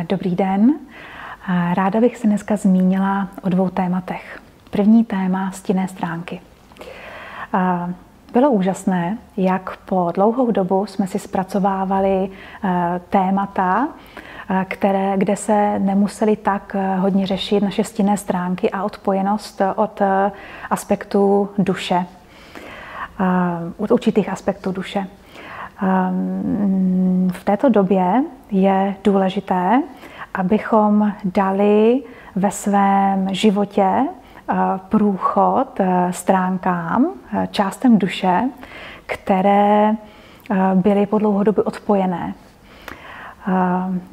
Dobrý den. Ráda bych se dneska zmínila o dvou tématech. První téma stinné stránky. Bylo úžasné, jak po dlouhou dobu jsme si zpracovávali témata, kde se nemuseli tak hodně řešit naše stinné stránky a odpojenost od aspektů duše, od určitých aspektů duše. V této době je důležité, abychom dali ve svém životě průchod stránkám, částem duše, které byly po dlouhou dobu odpojené.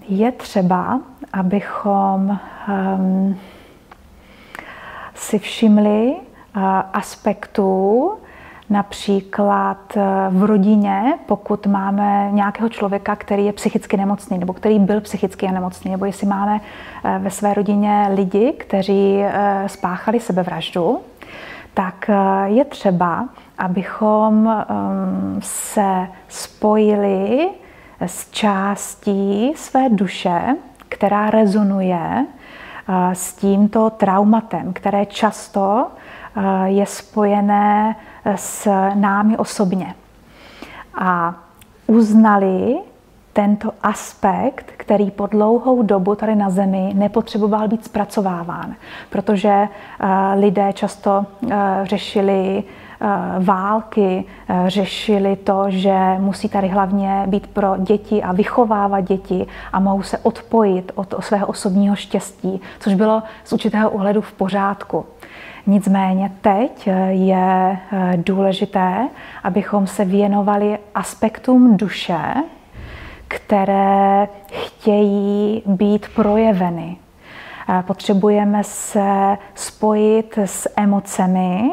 Je třeba, abychom si všimli aspektů, například v rodině, pokud máme nějakého člověka, který je psychicky nemocný, nebo který byl psychicky nemocný, nebo jestli máme ve své rodině lidi, kteří spáchali sebevraždu, tak je třeba, abychom se spojili s částí své duše, která rezonuje s tímto traumatem, které často je spojené s námi osobně. A uznali tento aspekt, který po dlouhou dobu tady na Zemi nepotřeboval být zpracováván, protože lidé často řešili války, řešili to, že musí tady hlavně být pro děti a vychovávat děti a mohou se odpojit od svého osobního štěstí, což bylo z určitého ohledu v pořádku. Nicméně teď je důležité, abychom se věnovali aspektům duše, které chtějí být projeveny. Potřebujeme se spojit s emocemi,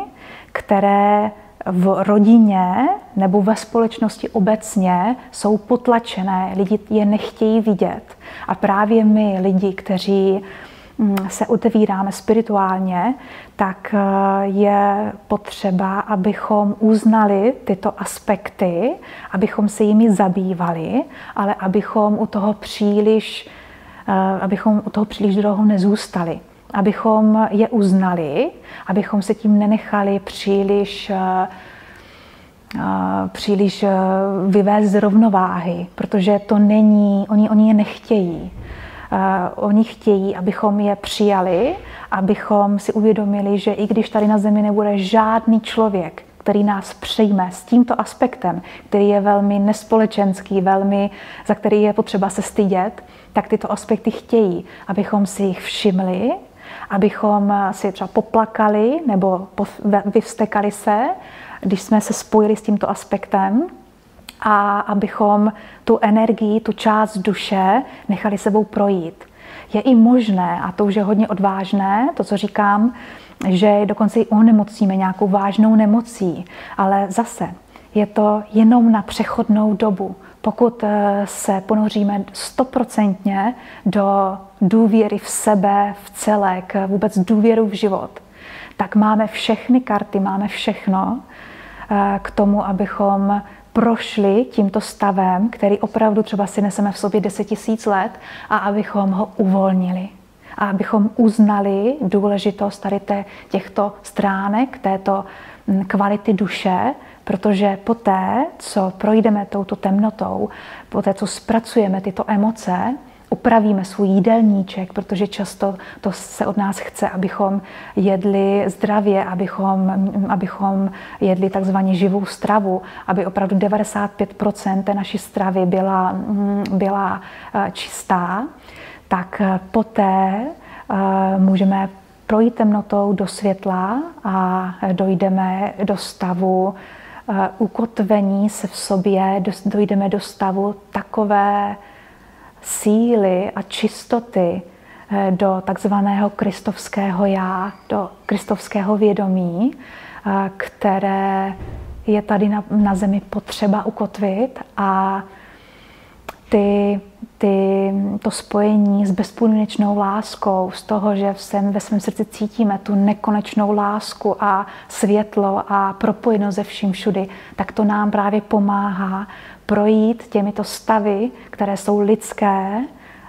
které v rodině nebo ve společnosti obecně jsou potlačené. Lidi je nechtějí vidět. A právě my, lidi, kteří se otevíráme spirituálně, tak je potřeba, abychom uznali tyto aspekty, abychom se jimi zabývali, ale abychom u toho příliš dlouho nezůstali. Abychom je uznali, abychom se tím nenechali příliš vyvést z rovnováhy, protože to není, oni je nechtějí. Oni chtějí, abychom je přijali, abychom si uvědomili, že i když tady na Zemi nebude žádný člověk, který nás přijme s tímto aspektem, který je velmi nespolečenský, za který je potřeba se stydět, tak tyto aspekty chtějí, abychom si jich všimli, abychom si třeba poplakali nebo vyvstekali se, když jsme se spojili s tímto aspektem, a abychom tu energii, tu část duše nechali sebou projít. Je i možné, a to už je hodně odvážné, to, co říkám, že dokonce i onemocníme nějakou vážnou nemocí, ale zase je to jenom na přechodnou dobu. Pokud se ponoříme 100% do důvěry v sebe, v celek, vůbec důvěru v život, tak máme všechny karty, máme všechno k tomu, abychom prošli tímto stavem, který opravdu třeba si neseme v sobě 10 000 let, a abychom ho uvolnili. A abychom uznali důležitost tady těchto stránek, této kvality duše, protože poté, co projdeme touto temnotou, poté, co zpracujeme tyto emoce, upravíme svůj jídelníček, protože často to se od nás chce, abychom jedli zdravě, abychom jedli takzvaně živou stravu, aby opravdu 95% té naší stravy byla čistá, tak poté můžeme projít temnotou do světla a dojdeme do stavu ukotvení se v sobě, dojdeme do stavu takové síly a čistoty, do takzvaného kristovského já, do kristovského vědomí, které je tady na Zemi potřeba ukotvit, a to spojení s bezpodmínečnou láskou, z toho, že ve svém srdci cítíme tu nekonečnou lásku a světlo a propojenost ze vším všudy, tak to nám právě pomáhá projít těmito stavy, které jsou lidské,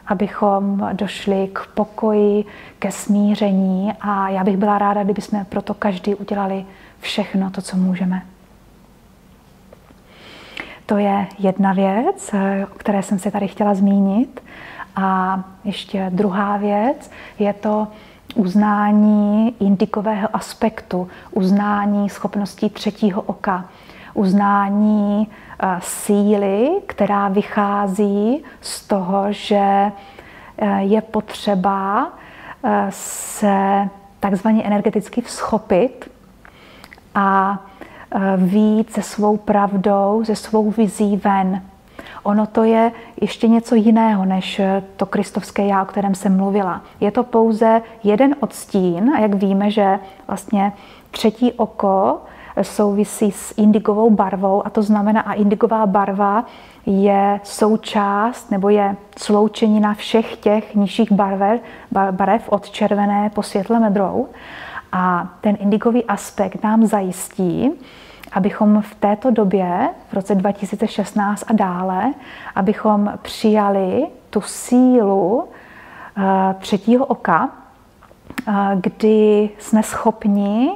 abychom došli k pokoji, ke smíření a já bych byla ráda, kdybychom proto každý udělali všechno to, co můžeme. To je jedna věc, o které jsem se tady chtěla zmínit. A ještě druhá věc je to uznání indigového aspektu, uznání schopností třetího oka, uznání síly, která vychází z toho, že je potřeba se takzvaně energeticky vzchopit a vyjít se svou pravdou, se svou vizí ven. Ono to je ještě něco jiného, než to kristovské já, o kterém jsem mluvila. Je to pouze jeden odstín a jak víme, že vlastně třetí oko souvisí s indigovou barvou a to znamená, a indigová barva je součást nebo je sloučenina všech těch nižších barev od červené po světle modrou. A ten indigový aspekt nám zajistí, abychom v této době, v roce 2016 a dále, abychom přijali tu sílu třetího oka, kdy jsme schopni,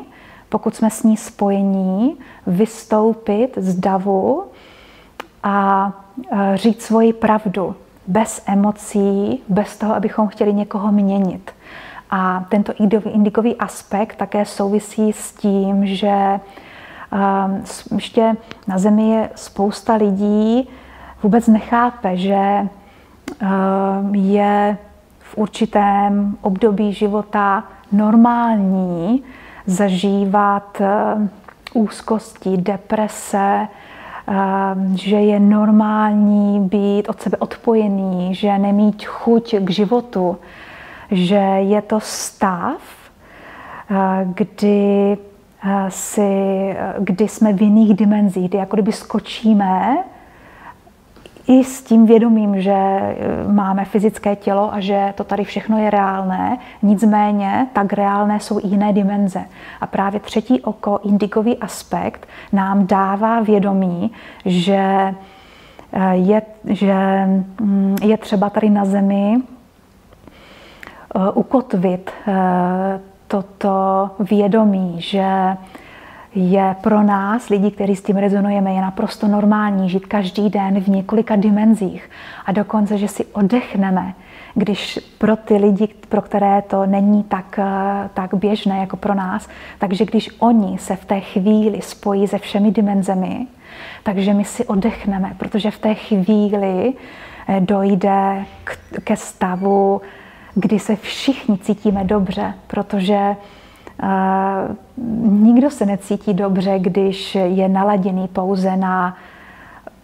pokud jsme s ní spojení, vystoupit z davu a říct svoji pravdu bez emocí, bez toho, abychom chtěli někoho měnit. A tento indigový aspekt také souvisí s tím, že ještě na Zemi je spousta lidí, vůbec nechápe, že je v určitém období života normální zažívat úzkosti, deprese, že je normální být od sebe odpojený, že nemít chuť k životu, že je to stav, kdy jsme v jiných dimenzích, kdy jako kdyby skočíme i s tím vědomím, že máme fyzické tělo a že to tady všechno je reálné, nicméně tak reálné jsou i jiné dimenze. A právě třetí oko, indigový aspekt, nám dává vědomí, že je třeba tady na Zemi ukotvit toto vědomí, že je pro nás, lidi, kteří s tím rezonujeme, je naprosto normální žít každý den v několika dimenzích. A dokonce, že si oddechneme, když pro ty lidi, pro které to není tak běžné jako pro nás, takže když oni se v té chvíli spojí se všemi dimenzemi, takže my si oddechneme, protože v té chvíli dojde ke stavu, kdy se všichni cítíme dobře, protože nikdo se necítí dobře, když je naladěný pouze na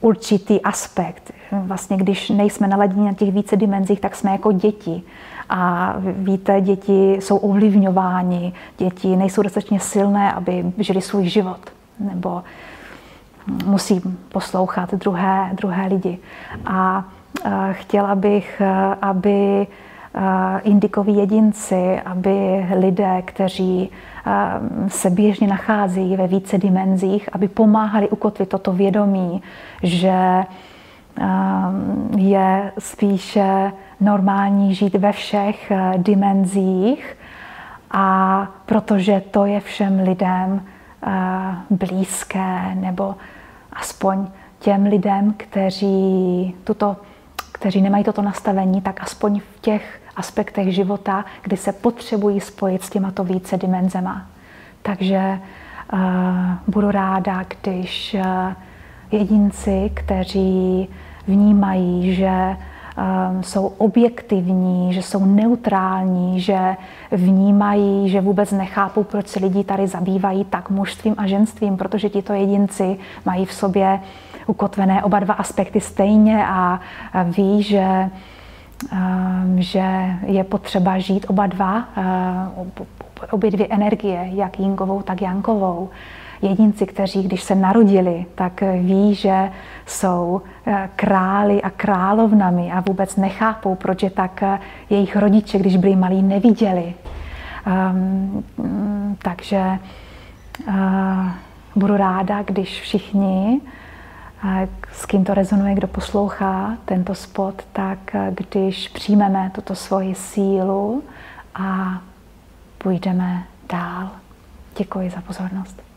určitý aspekt. Vlastně, když nejsme naladěni na těch více dimenzích, tak jsme jako děti. A víte, děti jsou ovlivňováni, děti nejsou dostatečně silné, aby žili svůj život, nebo musí poslouchat druhé lidi. A chtěla bych, aby indikoví jedinci, aby lidé, kteří se běžně nacházejí ve více dimenzích, aby pomáhali ukotvit toto vědomí, že je spíše normální žít ve všech dimenzích, a protože to je všem lidem blízké, nebo aspoň těm lidem, kteří nemají toto nastavení, tak aspoň v těch aspektech života, kdy se potřebují spojit s těmato více dimenzema. Takže budu ráda, když jedinci, kteří vnímají, že jsou objektivní, že jsou neutrální, že vnímají, že vůbec nechápou, proč se lidi tady zabývají tak mužstvím a ženstvím, protože tito jedinci mají v sobě ukotvené oba dva aspekty stejně a ví, že je potřeba žít obě dvě energie, jak jingovou, tak jangovou. Jedinci, kteří, když se narodili, tak ví, že jsou králi a královnami a vůbec nechápou, proč je tak jejich rodiče, když byli malí, neviděli. Takže budu ráda, když všichni s kým to rezonuje, kdo poslouchá tento spot, tak když přijmeme tuto svoji sílu a půjdeme dál. Děkuji za pozornost.